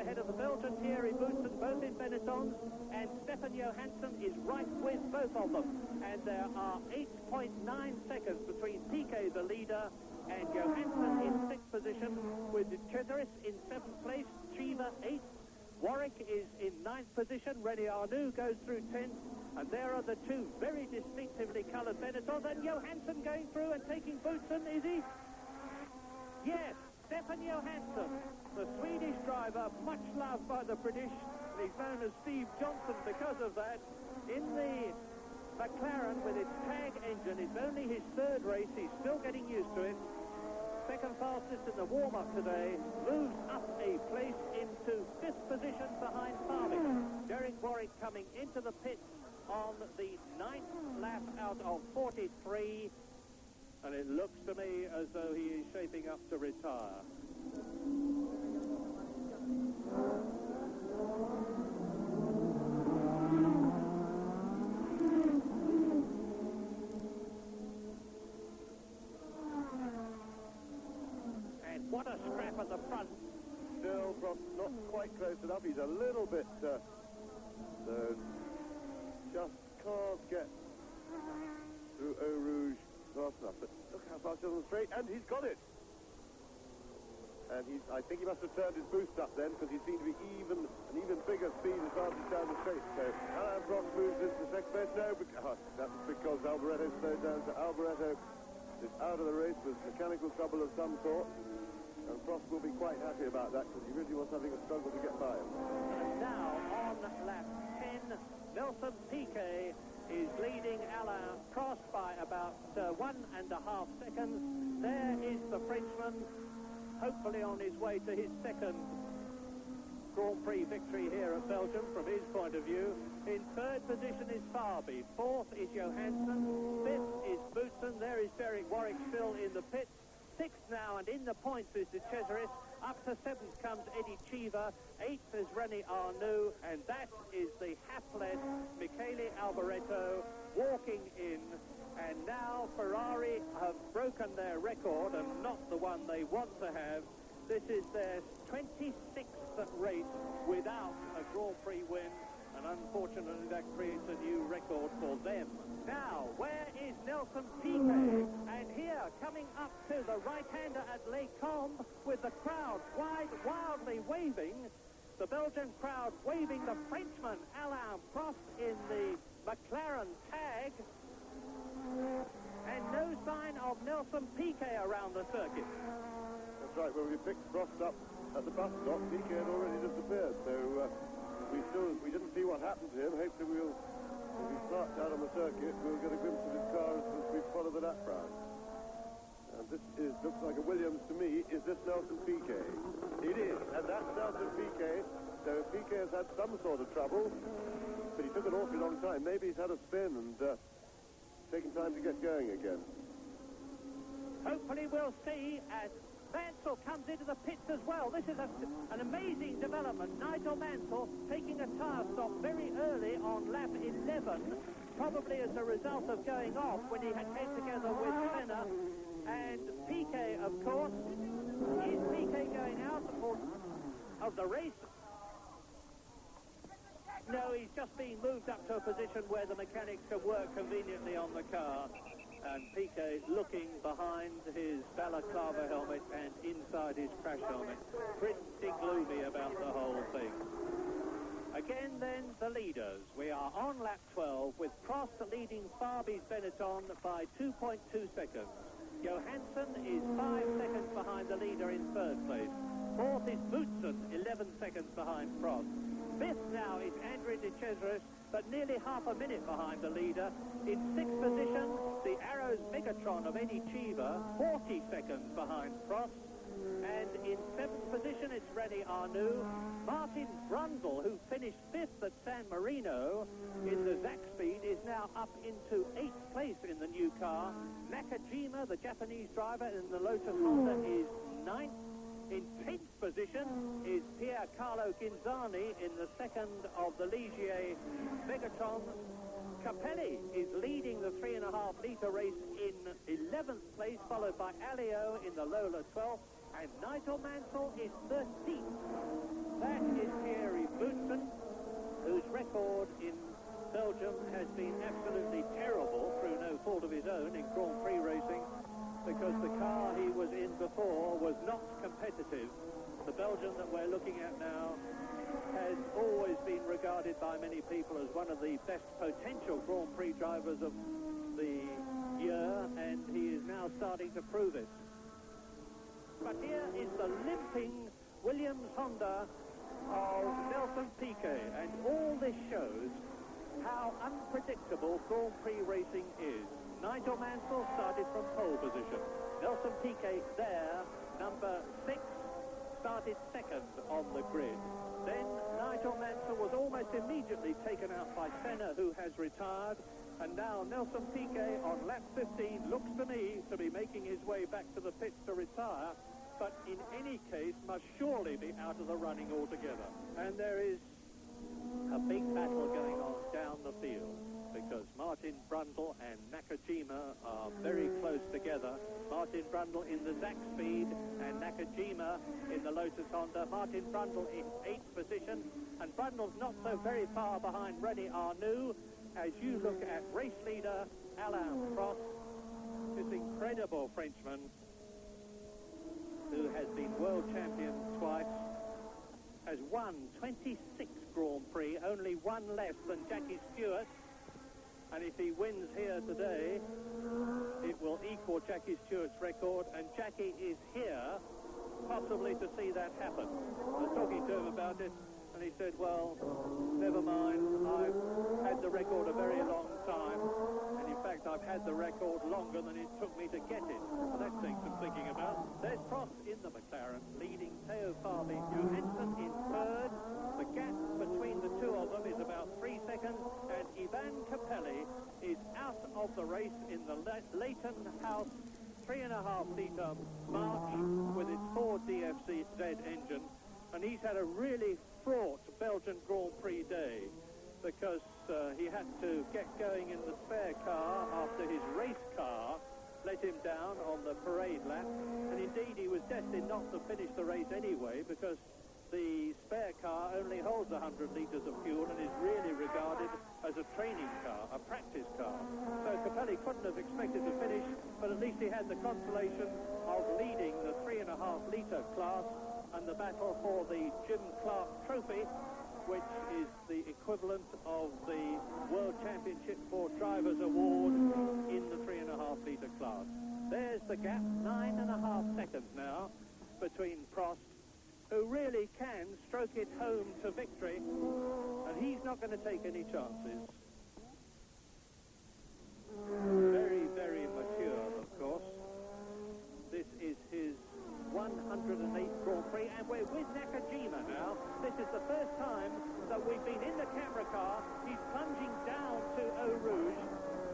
ahead of the Belgian Thierry Boutsen, both in Benetton, and Stefan Johansson is right with both of them. And there are 8.9 seconds between Piquet, the leader, and Johansson in 6th position, with Cesaris in 7th place, Chiva 8th, Warwick is in 9th position, René Arnoux goes through 10th, and there are the two very distinctively coloured Benettons, and Johansson going through and taking Boutsen, is he? Yes, Stefan Johansson, the Swedish driver, much loved by the British, and he's known as Steve Johnson because of that. In the McLaren with its tag engine, it's only his 3rd race, he's still getting used to it. Second fastest in the warm-up today, moves up a place into 5th position behind Farley. Derek Warwick coming into the pits on the 9th lap out of 43, and it looks to me as though he is shaping up to retire. What a scrap at the front. Still not quite close enough. He's a little bit... just can't get through Eau Rouge fast enough. But look how fast he's on the straight, and he's got it. And I think he must have turned his boost up then, because he seemed to be an even bigger speed as far as he's down the straight. So Alain Prost moves into the second place. No, that was because Alboreto slowed down. So Alboreto is out of the race with mechanical trouble of some sort. And Prost will be quite happy about that, because he really was having a struggle to get by him. And now on lap 10, Nelson Piquet is leading Alain Prost by about 1.5 seconds. There is the Frenchman, hopefully on his way to his 2nd Grand Prix victory here at Belgium from his point of view. In 3rd position is Farby, 4th is Johansson, 5th is Boutsen. There is Derek Warwick still in the pits. 6th now, and in the points is the Cesaris. Up to 7th comes Eddie Chiva. 8th is René Arnoux, and that is the hapless Michele Alboreto walking in. And now Ferrari have broken their record, and not the one they want to have. This is their 26th race without a Grand Prix win, and unfortunately that creates a new record for them. Now, where is Nelson Piquet? And here, coming up to the right-hander at Les Combes, with the crowd wildly waving, the Belgian crowd waving the Frenchman, Alain Prost, in the McLaren tag, and no sign of Nelson Piquet around the circuit. That's right, when we picked Prost up at the bus stop, Piquet had already disappeared, so we didn't see what happened to him. Hopefully if he's parked out on the circuit, we'll get a glimpse of his car as we follow the lap round. And this looks like a Williams to me. Is this Nelson Piquet? It is, and that's Nelson Piquet. So Piquet has had some sort of trouble, but he took an awfully long time. Maybe he's had a spin and taking time to get going again. Hopefully we'll see as Mansell comes into the pits as well. This is an amazing development. Nigel Mansell taking a tyre stop very early on lap 11, probably as a result of going off when he came together with Senna. And Piquet, of course, is Piquet going out of the race? No, he's just being moved up to a position where the mechanics can work conveniently on the car. And Piquet looking behind his balaclava helmet and inside his crash helmet. Pretty gloomy about the whole thing. Again, then, the leaders. We are on lap 12 with Prost leading Farby's Benetton by 2.2 seconds. Johansson is 5 seconds behind the leader in 3rd place. 4th is Boutsen, 11 seconds behind Prost. 5th now is André de Cesaris, but nearly half a minute behind the leader. In 6th position, the Arrows Megatron of Eddie Chiva, 40 seconds behind Prost. And in 7th position, it's René Arnoux. Martin Brundle, who finished 5th at San Marino in the Zach Speed, is now up into 8th place in the new car. Nakajima, the Japanese driver in the Lotus Honda, is 9th. In 10th position is Pier Carlo Ginzani in the 2nd of the Ligier Megatron. Capelli is leading the 3.5-litre race in 11th place, followed by Alio in the Lola 12th, and Nigel Mansell is 13th. That is Thierry Boutsen, whose record in Belgium has been absolutely terrible through no fault of his own in Grand Prix racing, because the car he was in before was not competitive. The Belgian that we're looking at now has always been regarded by many people as one of the best potential Grand Prix drivers of the year, and he is now starting to prove it. But here is the limping Williams Honda of Nelson Piquet, and all this shows how unpredictable Grand Prix racing is. Nigel Mansell started from pole position. Nelson Piquet there, number 6, started second on the grid. Then Nigel Mansell was almost immediately taken out by Senna, who has retired. And now Nelson Piquet on lap 15 looks to me to be making his way back to the pits to retire, but in any case must surely be out of the running altogether. And there is a big battle going on down the field, because Martin Brundle and Nakajima are very close together. Martin Brundle in the Zach Speed and Nakajima in the Lotus Honda. Martin Brundle in 8th position, and Brundle's not so very far behind René Arnoux. As you look at race leader Alain Prost, this incredible Frenchman who has been world champion twice, has won 26 Grand Prix, only one less than Jackie Stewart. And if he wins here today, it will equal Jackie Stewart's record, and Jackie is here possibly to see that happen. I was talking to him about it, and he said, well, never mind, I've had the record a very long time, and in fact I've had the record longer than it took me to get it. So that takes some thinking about. There's Prost in the McLaren, leading Theo Fabi, Johansson in 3rd. The gap between the two of them is about 3 seconds, and Ivan Capelli is out of the race in the Leighton House 3.5-litre March with its Ford DFZ engine. And he's had a really fraught Belgian Grand Prix day, because he had to get going in the spare car after his race car let him down on the parade lap. And indeed, he was destined not to finish the race anyway, because the spare car only holds 100 litres of fuel and is really regarded as a training car, a practice car. So Capelli couldn't have expected to finish, but at least he had the consolation of leading the 3.5-litre class and the battle for the Jim Clark Trophy, which is the equivalent of the World Championship for Drivers Award in the 3.5-litre class. There's the gap, 9.5 seconds now between Prost, who really can stroke it home to victory, and he's not going to take any chances. Very, very mature, of course. This is his 108th Grand Prix, and we're with Nakajima now. This is the first time that we've been in the camera car. He's plunging down to Eau Rouge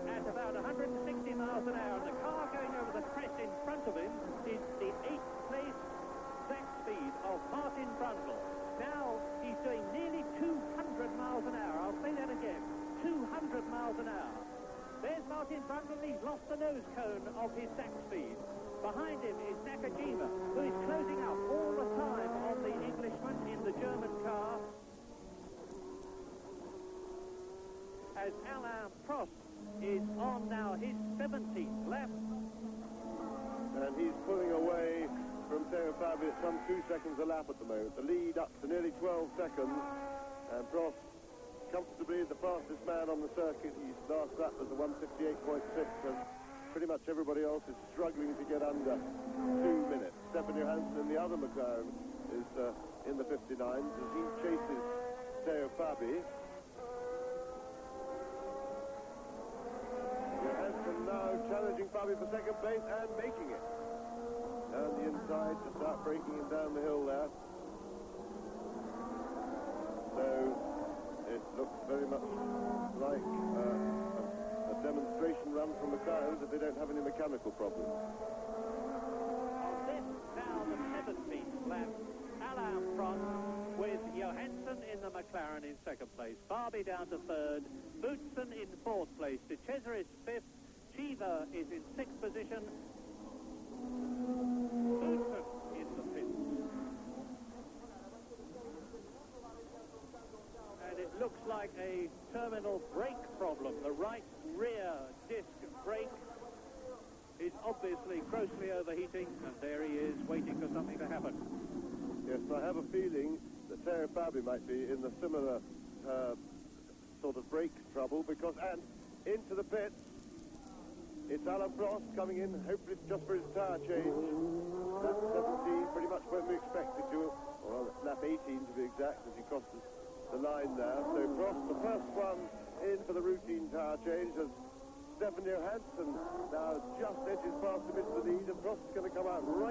at about 160 miles an hour. The car going over the crest in front of him is the 8th place Zach Speed of Martin Brundle. Now he's doing nearly 200 miles an hour. I'll say that again, 200 miles an hour. There's Martin Brundle. He's lost the nose cone of his Zach Speed. Behind him is Nakajima, who is closing up all the time on the Englishman in the German car, as Alain Prost is on now his 17th lap. And he's pulling away from Theo Fabi at some 2 seconds a lap at the moment. The lead up to nearly 12 seconds, and Prost comfortably the fastest man on the circuit. His last lap was a 168.6, and pretty much everybody else is struggling to get under 2 minutes. Stefan Johansson in the other McLaren is in the 59s as he chases Theo Fabi. Johansson now challenging Fabi for second place and making it. Down the inside to start breaking him down the hill there. So it looks very much like a demonstration run from McLaren if they don't have any mechanical problems. On this, now the 17th lap, Alain Prost with Johansson in the McLaren in second place, Fabi down to third, Boutsen in fourth place, De Cesar is fifth, Cheever is in sixth position, Boutsen in the fifth. like a terminal brake problem. The right rear disc brake is obviously grossly overheating, and there he is, waiting for something to happen. Yes, I have a feeling that Terry Babby might be in the similar sort of brake trouble, because, and into the pits, it's Alan Frost coming in, hopefully just for his tyre change. Lap 17, pretty much when we expected to, or lap 18 to be exact, as he crosses the line now. So Frost, the first one in for the routine tyre change, as Stefan Johansson now just edges past him into the lead, and Frost's going to come out right